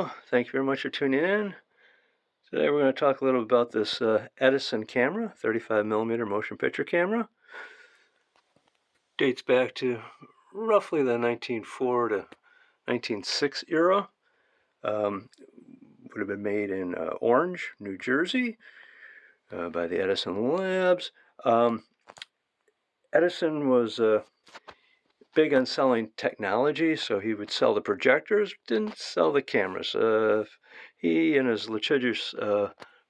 Hello, thank you very much for tuning in. Today we're going to talk a little about this Edison camera, 35mm motion picture camera. Dates back to roughly the 1904 to 1906 era. Would have been made in Orange, New Jersey, by the Edison Labs. Edison was big on selling technology, so he would sell the projectors, didn't sell the cameras. He and his litigious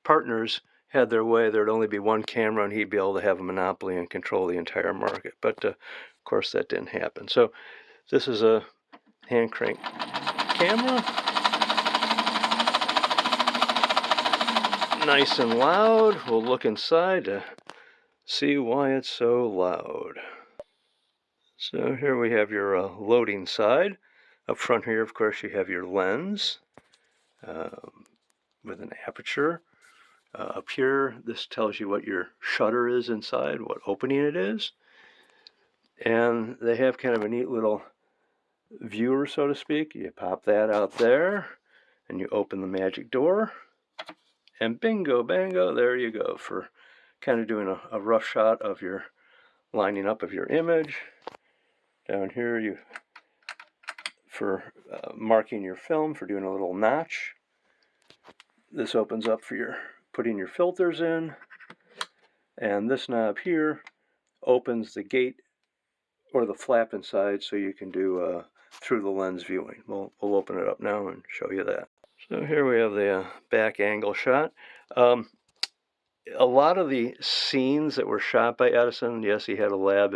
partners had their way. There'd only be one camera, and he'd be able to have a monopoly and control the entire market. But, of course, that didn't happen. So this is a hand crank camera. Nice and loud. We'll look inside to see why it's so loud. So here we have your loading side. Up front here, of course, you have your lens with an aperture. Up here, this tells you what your shutter is inside, what opening it is. And they have kind of a neat little viewer, so to speak. You pop that out there, and you open the magic door. And bingo, bango, there you go, for kind of doing a rough shot of your lining up of your image. Down here, for marking your film, for doing a little notch. This opens up for your putting your filters in, and this knob here opens the gate or the flap inside, so you can do through the lens viewing. We'll open it up now and show you that. So here we have the back angle shot. A lot of the scenes that were shot by Edison, yes, he had a lab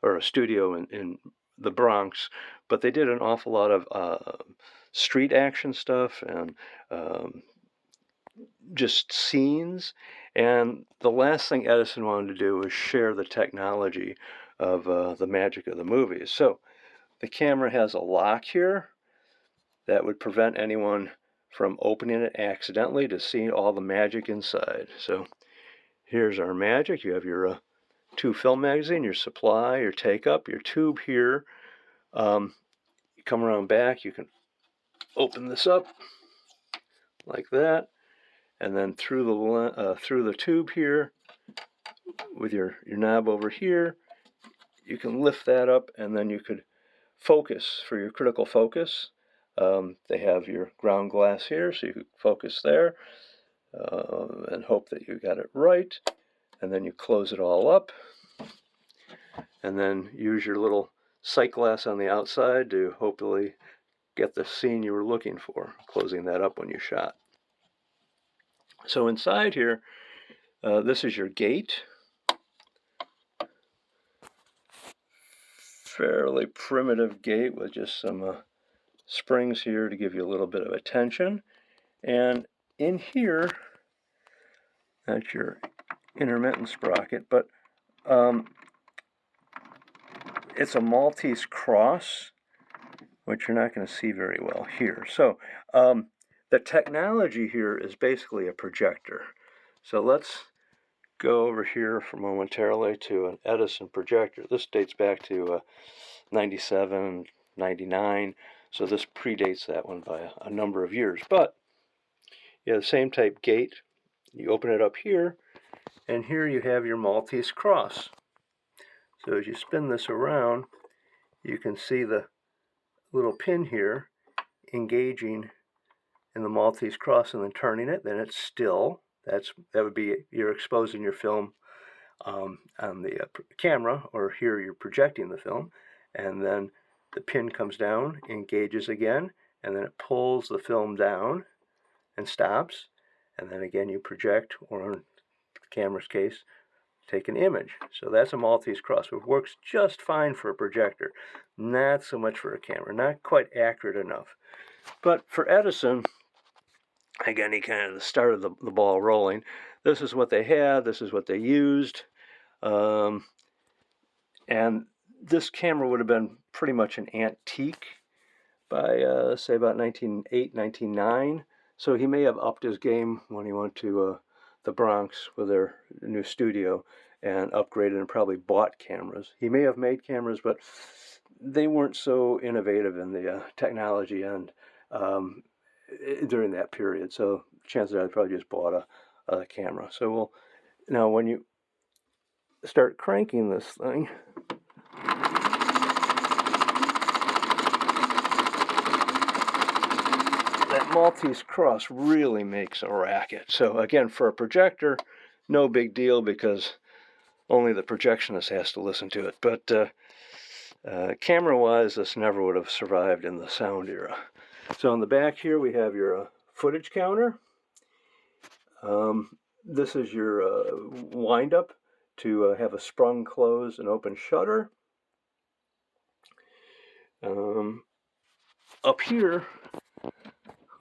or a studio in the Bronx, but they did an awful lot of street action stuff and just scenes. And the last thing Edison wanted to do was share the technology of the magic of the movies. So the camera has a lock here that would prevent anyone from opening it accidentally to see all the magic inside. So here's our magic. You have your tube film magazine, your supply, your take up, your tube here. You come around back, you can open this up like that, and then through the tube here with your knob over here, you can lift that up, and then you could focus for your critical focus. They have your ground glass here, so you could focus there and hope that you got it right. And then you close it all up, and then use your little sight glass on the outside to hopefully get the scene you were looking for, closing that up when you shot. So inside here, this is your gate. Fairly primitive gate with just some springs here to give you a little bit of attention. And in here, that's your intermittent sprocket, but it's a Maltese cross, which you're not going to see very well here. So the technology here is basically a projector. So let's go over here for momentarily to an Edison projector. This dates back to 97, 99, so this predates that one by a number of years. But you have the same type gate. You open it up here, and here you have your Maltese cross. So as you spin this around, you can see the little pin here engaging in the Maltese cross and then turning it. Then it's still. That would be you're exposing your film on the camera, or here you're projecting the film, and then the pin comes down, engages again, and then it pulls the film down and stops, and then again you project, or in the camera's case, take an image. So that's a Maltese cross, which works just fine for a projector, not so much for a camera, not quite accurate enough. But for Edison, again, he kind of started the ball rolling. This is what they had. This is what they used. And this camera would have been pretty much an antique by, say, about 1908, 1909. So he may have upped his game when he went to the Bronx with their new studio and upgraded and probably bought cameras. He may have made cameras, but they weren't so innovative in the technology end. during that period. So chances are I probably just bought a camera. So now when you start cranking this thing, that Maltese cross really makes a racket. So again, for a projector, no big deal because only the projectionist has to listen to it. But camera-wise, this never would have survived in the sound era. So on the back here, we have your footage counter. This is your wind-up to have a sprung close and open shutter. Up here,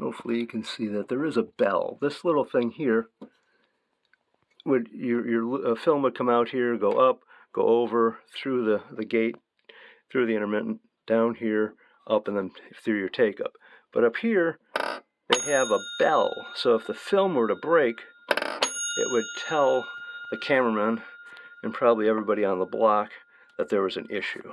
hopefully you can see that there is a bell. This little thing here, your film would come out here, go up, go over, through the gate, through the intermittent, down here, up, and then through your take-up. But up here, they have a bell. So if the film were to break, it would tell the cameraman and probably everybody on the block that there was an issue,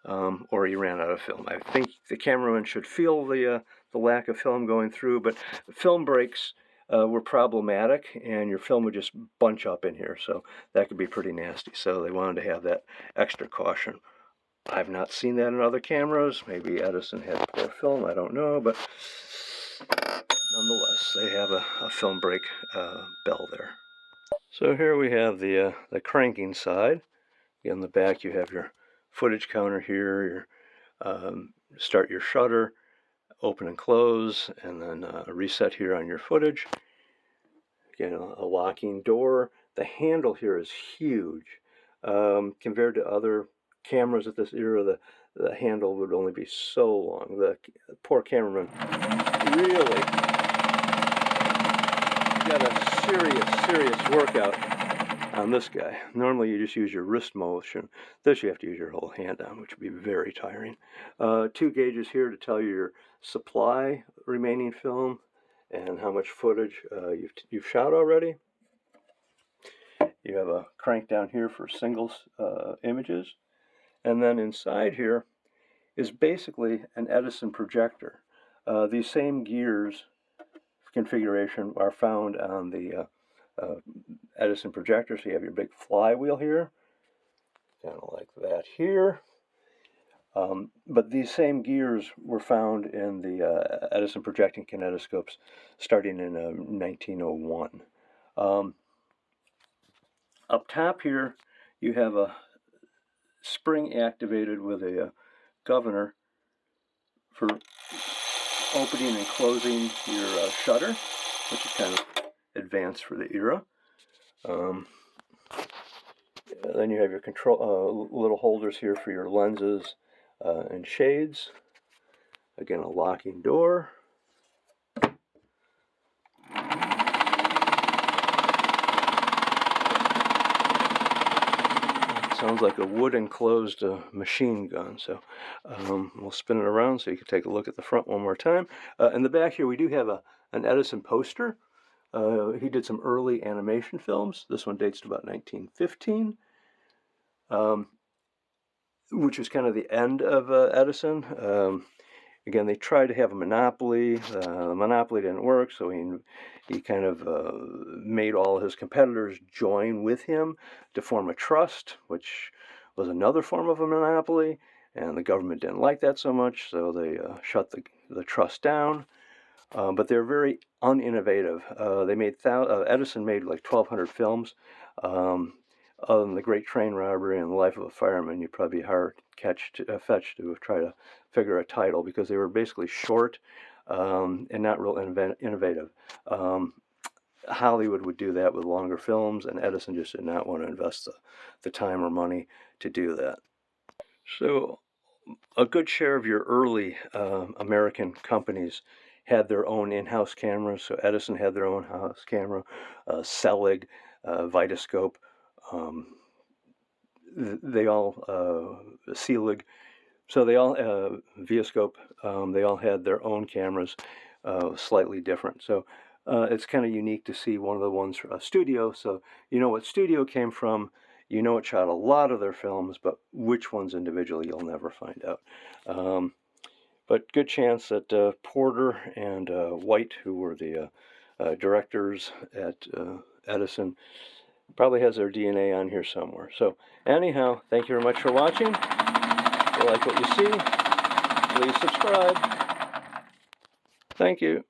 or he ran out of film. I think the cameraman should feel the lack of film going through, but film breaks were problematic, and your film would just bunch up in here, so that could be pretty nasty. So they wanted to have that extra caution. I've not seen that in other cameras. Maybe Edison had poor film, I don't know, but nonetheless, they have a film break bell there. So here we have the cranking side. In the back you have your footage counter here, your start your shutter, open and close, and then a reset here on your footage. Again, a locking door. The handle here is huge. Compared to other cameras at this era, the handle would only be so long. The poor cameraman really got a serious workout on this guy. Normally you just use your wrist motion. This you have to use your whole hand on, which would be very tiring. 2 gauges here to tell you your supply remaining film and how much footage you've shot already. You have a crank down here for singles images. And then inside here is basically an Edison projector. These same gears configuration are found on the Edison projector. So you have your big flywheel here, kind of like that here. But these same gears were found in the Edison projecting kinetoscopes starting in 1901. Up top here, you have a spring activated with a governor for opening and closing your shutter, which is kind of advanced for the era. Then you have your control little holders here for your lenses and shades. Again, a locking door. Sounds like a wood enclosed machine gun. So we'll spin it around so you can take a look at the front one more time. In the back here we do have an Edison poster. He did some early animation films. This one dates to about 1915, which was kind of the end of Edison. Again, they tried to have a monopoly. The monopoly didn't work, so he kind of made all his competitors join with him to form a trust, which was another form of a monopoly, and the government didn't like that so much, so they shut the trust down. But they're very uninnovative. Edison made like 1,200 films. Other than The Great Train Robbery and The Life of a Fireman, you'd probably be hard fetched to try to figure a title because they were basically short and not real innovative. Hollywood would do that with longer films, and Edison just did not want to invest the time or money to do that. So a good share of your early American companies had their own in-house cameras. So Edison had their own house camera, Selig, Vitascope, they all, Selig, so they all, Viascope, they all had their own cameras, slightly different. So it's kind of unique to see one of the ones from a studio. So you know what studio came from, you know it shot a lot of their films, but which ones individually you'll never find out. but good chance that Porter and White, who were the directors at Edison, probably has their DNA on here somewhere. So anyhow, thank you very much for watching. If you like what you see, please subscribe. Thank you.